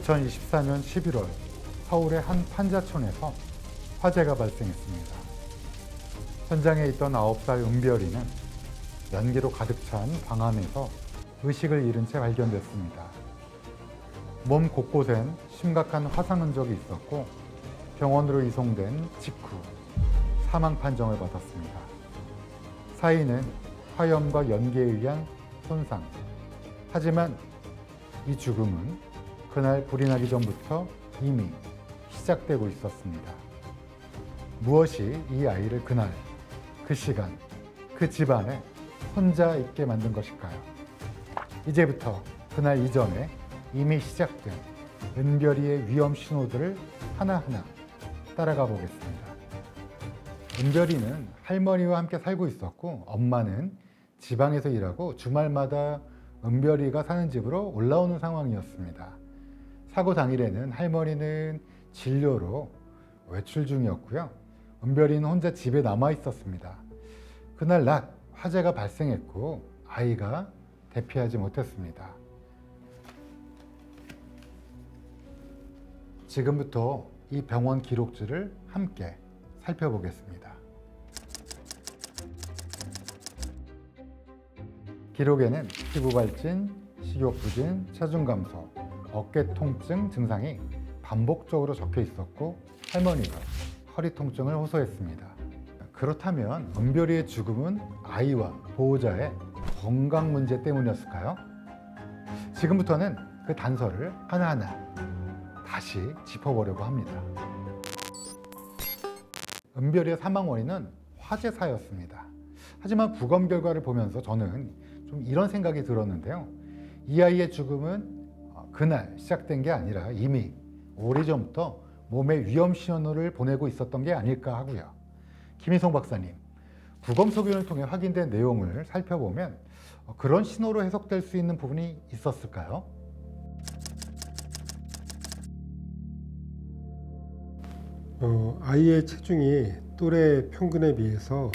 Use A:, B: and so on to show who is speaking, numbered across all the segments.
A: 2024년 11월 서울의 한 판자촌에서 화재가 발생했습니다. 현장에 있던 9살 은별이는 연기로 가득 찬 방 안에서 의식을 잃은 채 발견됐습니다. 몸 곳곳엔 심각한 화상 흔적이 있었고 병원으로 이송된 직후 사망 판정을 받았습니다. 사인은 화염과 연기에 의한 손상. 하지만 이 죽음은 그날 불이 나기 전부터 이미 시작되고 있었습니다. 무엇이 이 아이를 그날, 그 시간, 그 집안에 혼자 있게 만든 것일까요? 이제부터 그날 이전에 이미 시작된 은별이의 위험 신호들을 하나하나 따라가 보겠습니다. 은별이는 할머니와 함께 살고 있었고 엄마는 지방에서 일하고 주말마다 은별이가 사는 집으로 올라오는 상황이었습니다. 사고 당일에는 할머니는 진료로 외출 중이었고요. 은별이는 혼자 집에 남아 있었습니다. 그날 낮 화재가 발생했고 아이가 대피하지 못했습니다. 지금부터 이 병원 기록들을 함께 살펴보겠습니다. 기록에는 피부 발진, 식욕 부진, 체중 감소, 어깨 통증 증상이 반복적으로 적혀 있었고 할머니가 허리 통증을 호소했습니다. 그렇다면 은별이의 죽음은 아이와 보호자의 건강 문제 때문이었을까요? 지금부터는 그 단서를 하나하나 다시 짚어보려고 합니다. 은별이의 사망 원인은 화재사였습니다. 하지만 부검 결과를 보면서 저는 좀 이런 생각이 들었는데요. 이 아이의 죽음은 그날 시작된 게 아니라 이미 오래전부터 몸에 위험 신호를 보내고 있었던 게 아닐까 하고요. 김희성 박사님, 부검 소견을 통해 확인된 내용을 살펴보면 그런 신호로 해석될 수 있는 부분이 있었을까요?
B: 아이의 체중이 또래 평균에 비해서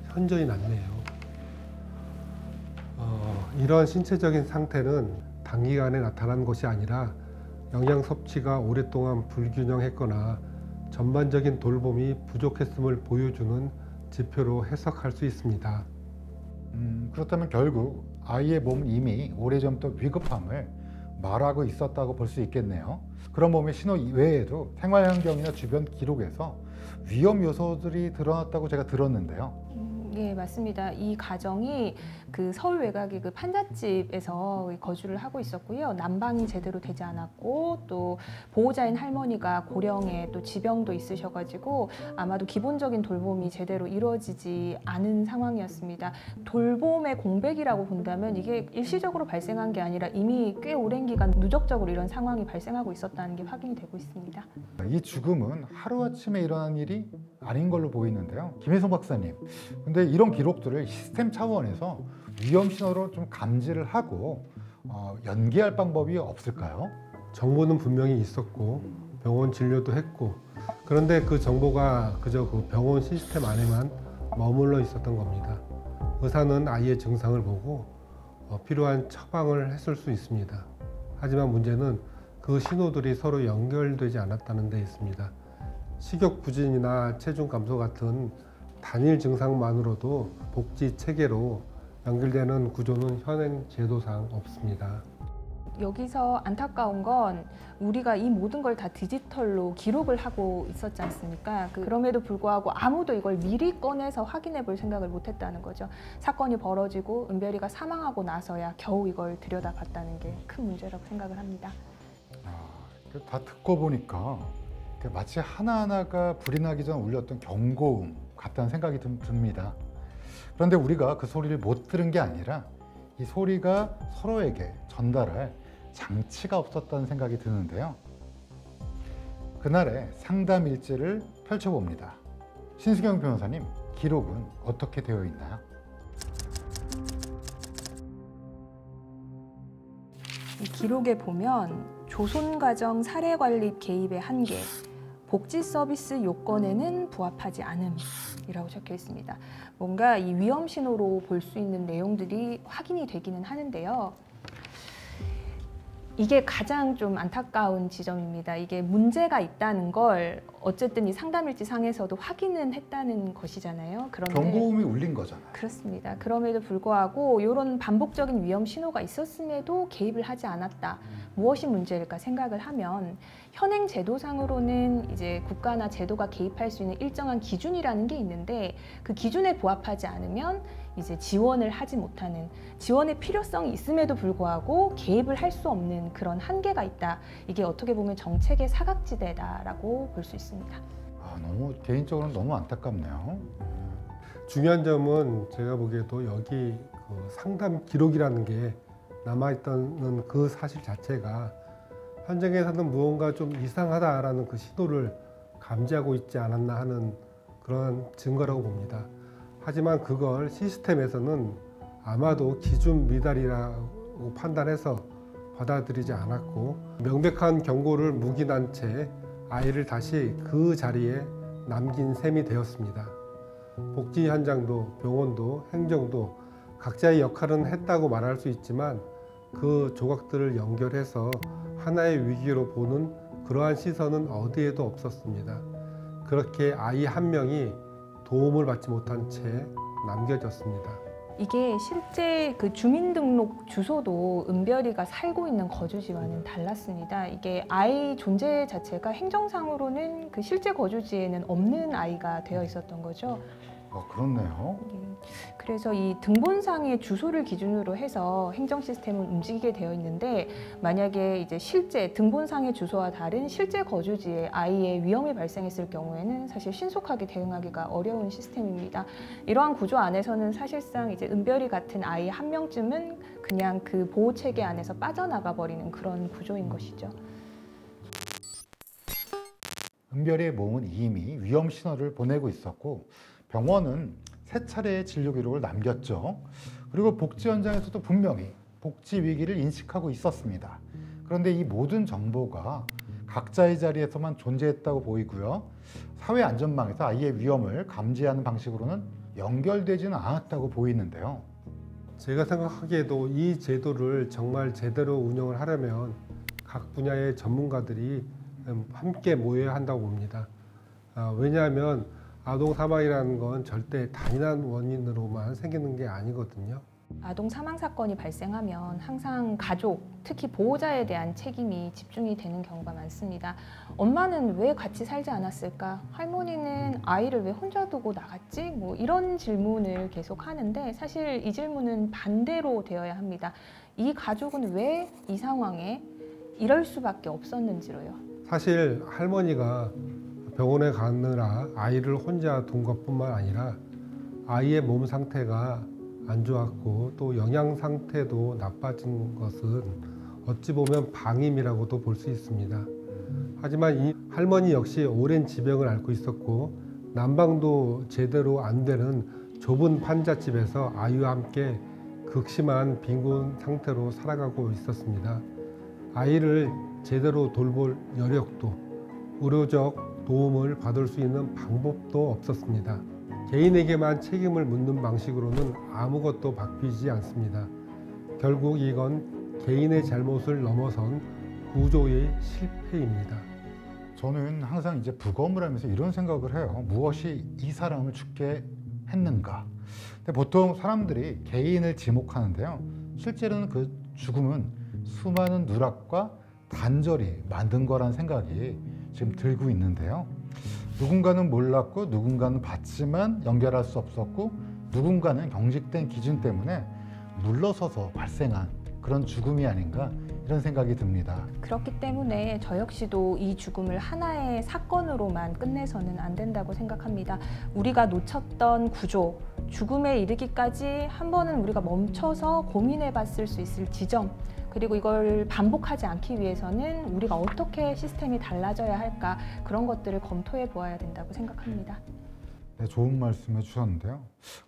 B: 현저히 낮네요. 이러한 신체적인 상태는 단기간에 나타난 것이 아니라 영양 섭취가 오랫동안 불균형했거나 전반적인 돌봄이 부족했음을 보여주는 지표로 해석할 수 있습니다.
A: 그렇다면 결국 아이의 몸은 이미 오래전부터 위급함을 말하고 있었다고 볼 수 있겠네요. 그런 몸의 신호 외에도 생활 환경이나 주변 기록에서 위험 요소들이 드러났다고 제가 들었는데요.
C: 예, 맞습니다. 이 가정이 그 서울 외곽의 그 판잣집에서 거주를 하고 있었고요. 난방이 제대로 되지 않았고 또 보호자인 할머니가 고령에 또 지병도 있으셔가지고 아마도 기본적인 돌봄이 제대로 이루어지지 않은 상황이었습니다. 돌봄의 공백이라고 본다면 이게 일시적으로 발생한 게 아니라 이미 꽤 오랜 기간 누적적으로 이런 상황이 발생하고 있었다는 게 확인이 되고 있습니다.
A: 이 죽음은 하루아침에 일어난 일이 아닌 걸로 보이는데요. 김혜성 박사님, 근데 이런 기록들을 시스템 차원에서 위험 신호로 좀 감지를 하고 연기할 방법이 없을까요?
B: 정보는 분명히 있었고 병원 진료도 했고 그런데 그 정보가 그저 그 병원 시스템 안에만 머물러 있었던 겁니다. 의사는 아이의 증상을 보고 필요한 처방을 했을 수 있습니다. 하지만 문제는 그 신호들이 서로 연결되지 않았다는 데 있습니다. 식욕 부진이나 체중 감소 같은 단일 증상만으로도 복지 체계로 연결되는 구조는 현행 제도상 없습니다.
C: 여기서 안타까운 건 우리가 이 모든 걸 다 디지털로 기록을 하고 있었지 않습니까? 그럼에도 불구하고 아무도 이걸 미리 꺼내서 확인해 볼 생각을 못 했다는 거죠. 사건이 벌어지고 은별이가 사망하고 나서야 겨우 이걸 들여다봤다는 게 큰 문제라고 생각을 합니다.
A: 다 듣고 보니까 마치 하나하나가 불이 나기 전 울렸던 경고음 같다는 생각이 듭니다. 그런데 우리가 그 소리를 못 들은 게 아니라 이 소리가 서로에게 전달할 장치가 없었다는 생각이 드는데요. 그날의 상담 일지를 펼쳐봅니다. 신수경 변호사님, 기록은 어떻게 되어 있나요?
C: 이 기록에 보면 조손가정 사례관리 개입의 한계, 복지 서비스 요건에는 부합하지 않음이라고 적혀 있습니다. 뭔가 이 위험 신호로 볼 수 있는 내용들이 확인이 되기는 하는데요. 이게 가장 좀 안타까운 지점입니다. 이게 문제가 있다는 걸 어쨌든 이 상담일지 상에서도 확인은 했다는 것이잖아요. 그런데
A: 경고음이 울린 거잖아요.
C: 그렇습니다. 그럼에도 불구하고 이런 반복적인 위험 신호가 있었음에도 개입을 하지 않았다. 무엇이 문제일까 생각을 하면 현행 제도상으로는 이제 국가나 제도가 개입할 수 있는 일정한 기준이라는 게 있는데 그 기준에 부합하지 않으면 이제 지원을 하지 못하는, 지원의 필요성이 있음에도 불구하고 개입을 할 수 없는 그런 한계가 있다. 이게 어떻게 보면 정책의 사각지대다라고 볼 수 있습니다.
A: 너무 개인적으로는 너무 안타깝네요.
B: 중요한 점은 제가 보기에도 여기 그 상담 기록이라는 게 남아있다는 그 사실 자체가 현장에서는 무언가 좀 이상하다라는 그 신호를 감지하고 있지 않았나 하는 그런 증거라고 봅니다. 하지만 그걸 시스템에서는 아마도 기준 미달이라고 판단해서 받아들이지 않았고 명백한 경고를 묵인한 채 아이를 다시 그 자리에 남긴 셈이 되었습니다. 복지 현장도 병원도 행정도 각자의 역할은 했다고 말할 수 있지만 그 조각들을 연결해서 하나의 위기로 보는 그러한 시선은 어디에도 없었습니다. 그렇게 아이 한 명이 도움을 받지 못한 채 남겨졌습니다.
C: 이게 실제 그 주민등록 주소도 은별이가 살고 있는 거주지와는 달랐습니다. 이게 아이 존재 자체가 행정상으로는 그 실제 거주지에는 없는 아이가 되어 있었던 거죠.
A: 그렇네요.
C: 그래서 이 등본상의 주소를 기준으로 해서 행정 시스템은 움직이게 되어 있는데 만약에 이제 실제 등본상의 주소와 다른 실제 거주지에 아이의 위험이 발생했을 경우에는 사실 신속하게 대응하기가 어려운 시스템입니다. 이러한 구조 안에서는 사실상 이제 은별이 같은 아이 한 명쯤은 그냥 그 보호 체계 안에서 빠져나가 버리는 그런 구조인 것이죠.
A: 은별이의 몸은 이미 위험 신호를 보내고 있었고 병원은 세 차례의 진료 기록을 남겼죠. 그리고 복지 현장에서도 분명히 복지 위기를 인식하고 있었습니다. 그런데 이 모든 정보가 각자의 자리에서만 존재했다고 보이고요. 사회 안전망에서 아이의 위험을 감지하는 방식으로는 연결되지는 않았다고 보이는데요.
B: 제가 생각하기에도 이 제도를 정말 제대로 운영을 하려면 각 분야의 전문가들이 함께 모여야 한다고 봅니다. 왜냐하면 아동 사망이라는 건 절대 단일한 원인으로만 생기는 게 아니거든요.
C: 아동 사망 사건이 발생하면 항상 가족, 특히 보호자에 대한 책임이 집중이 되는 경우가 많습니다. 엄마는 왜 같이 살지 않았을까? 할머니는 아이를 왜 혼자 두고 나갔지? 뭐 이런 질문을 계속 하는데 사실 이 질문은 반대로 되어야 합니다. 이 가족은 왜 이 상황에 이럴 수밖에 없었는지로요.
B: 사실 할머니가 병원에 가느라 아이를 혼자 둔 것뿐만 아니라 아이의 몸 상태가 안 좋았고 또 영양 상태도 나빠진 것은 어찌 보면 방임이라고도 볼 수 있습니다. 하지만 이 할머니 역시 오랜 지병을 앓고 있었고 난방도 제대로 안 되는 좁은 판잣집에서 아이와 함께 극심한 빈곤 상태로 살아가고 있었습니다. 아이를 제대로 돌볼 여력도 의료적 도움을 받을 수 있는 방법도 없었습니다. 개인에게만 책임을 묻는 방식으로는 아무것도 바뀌지 않습니다. 결국 이건 개인의 잘못을 넘어선 구조의 실패입니다.
A: 저는 항상 이제 부검을 하면서 이런 생각을 해요. 무엇이 이 사람을 죽게 했는가? 근데 보통 사람들이 개인을 지목하는데요. 실제로는 그 죽음은 수많은 누락과 단절이 만든 거란 생각이 지금 들고 있는데요. 누군가는 몰랐고 누군가는 봤지만 연결할 수 없었고 누군가는 경직된 기준 때문에 물러서서 발생한 그런 죽음이 아닌가 이런 생각이 듭니다.
C: 그렇기 때문에 저 역시도 이 죽음을 하나의 사건으로만 끝내서는 안 된다고 생각합니다. 우리가 놓쳤던 구조, 죽음에 이르기까지 한 번은 우리가 멈춰서 고민해 봤을 수 있을 지점, 그리고 이걸 반복하지 않기 위해서는 우리가 어떻게 시스템이 달라져야 할까, 그런 것들을 검토해 보아야 된다고 생각합니다.
A: 네, 좋은 말씀 해주셨는데요.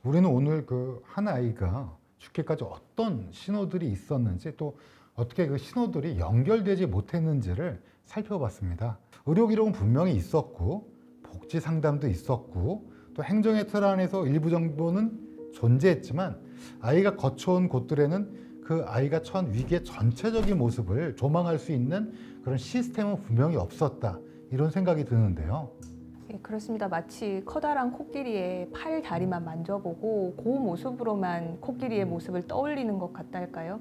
A: 우리는 오늘 그 한 아이가 죽기까지 어떤 신호들이 있었는지 또 어떻게 그 신호들이 연결되지 못했는지를 살펴봤습니다. 의료 기록은 분명히 있었고 복지 상담도 있었고 또 행정의 틀 안에서 일부 정보는 존재했지만 아이가 거쳐온 곳들에는 그 아이가 처한 위기의 전체적인 모습을 조망할 수 있는 그런 시스템은 분명히 없었다. 이런 생각이 드는데요.
C: 예, 그렇습니다. 마치 커다란 코끼리의 팔, 다리만 만져보고 그 모습으로만 코끼리의 모습을 떠올리는 것 같달까요?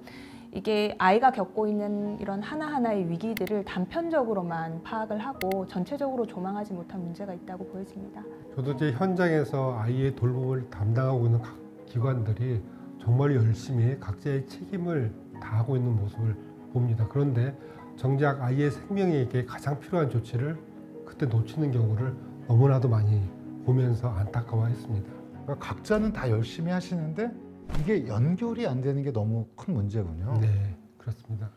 C: 이게 아이가 겪고 있는 이런 하나하나의 위기들을 단편적으로만 파악을 하고 전체적으로 조망하지 못한 문제가 있다고 보여집니다.
B: 저도 이제 현장에서 아이의 돌봄을 담당하고 있는 각 기관들이 정말 열심히 각자의 책임을 다하고 있는 모습을 봅니다. 그런데 정작 아이의 생명에게 가장 필요한 조치를 그때 놓치는 경우를 너무나도 많이 보면서 안타까워했습니다.
A: 그러니까 각자는 다 열심히 하시는데 이게 연결이 안 되는 게 너무 큰 문제군요.
B: 네, 그렇습니다.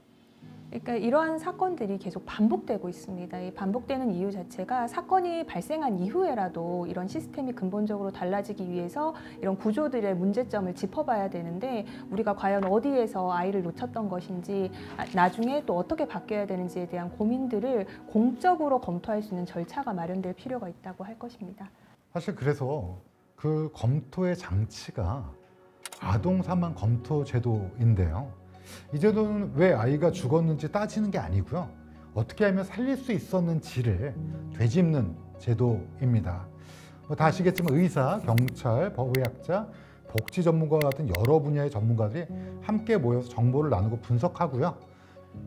C: 그러니까 이러한 사건들이 계속 반복되고 있습니다. 이 반복되는 이유 자체가 사건이 발생한 이후에라도 이런 시스템이 근본적으로 달라지기 위해서 이런 구조들의 문제점을 짚어봐야 되는데 우리가 과연 어디에서 아이를 놓쳤던 것인지 나중에 또 어떻게 바뀌어야 되는지에 대한 고민들을 공적으로 검토할 수 있는 절차가 마련될 필요가 있다고 할 것입니다.
A: 사실 그래서 그 검토의 장치가 아동 사망 검토 제도인데요. 이 제도는 왜 아이가 죽었는지 따지는 게 아니고요. 어떻게 하면 살릴 수 있었는지를 되짚는 제도입니다. 다 아시겠지만 의사, 경찰, 법의학자, 복지 전문가 같은 여러 분야의 전문가들이 함께 모여서 정보를 나누고 분석하고요.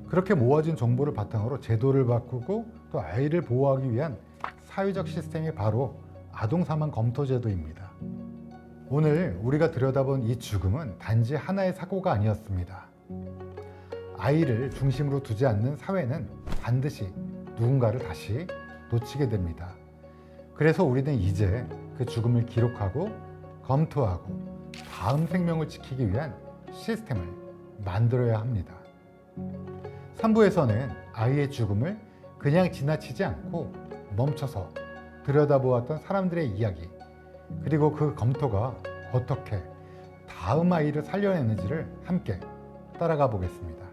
A: 그렇게 모아진 정보를 바탕으로 제도를 바꾸고 또 아이를 보호하기 위한 사회적 시스템이 바로 아동 사망 검토 제도입니다. 오늘 우리가 들여다본 이 죽음은 단지 하나의 사고가 아니었습니다. 아이를 중심으로 두지 않는 사회는 반드시 누군가를 다시 놓치게 됩니다. 그래서 우리는 이제 그 죽음을 기록하고 검토하고 다음 생명을 지키기 위한 시스템을 만들어야 합니다. 3부에서는 아이의 죽음을 그냥 지나치지 않고 멈춰서 들여다보았던 사람들의 이야기, 그리고 그 검토가 어떻게 다음 아이를 살려내는지를 함께 따라가 보겠습니다.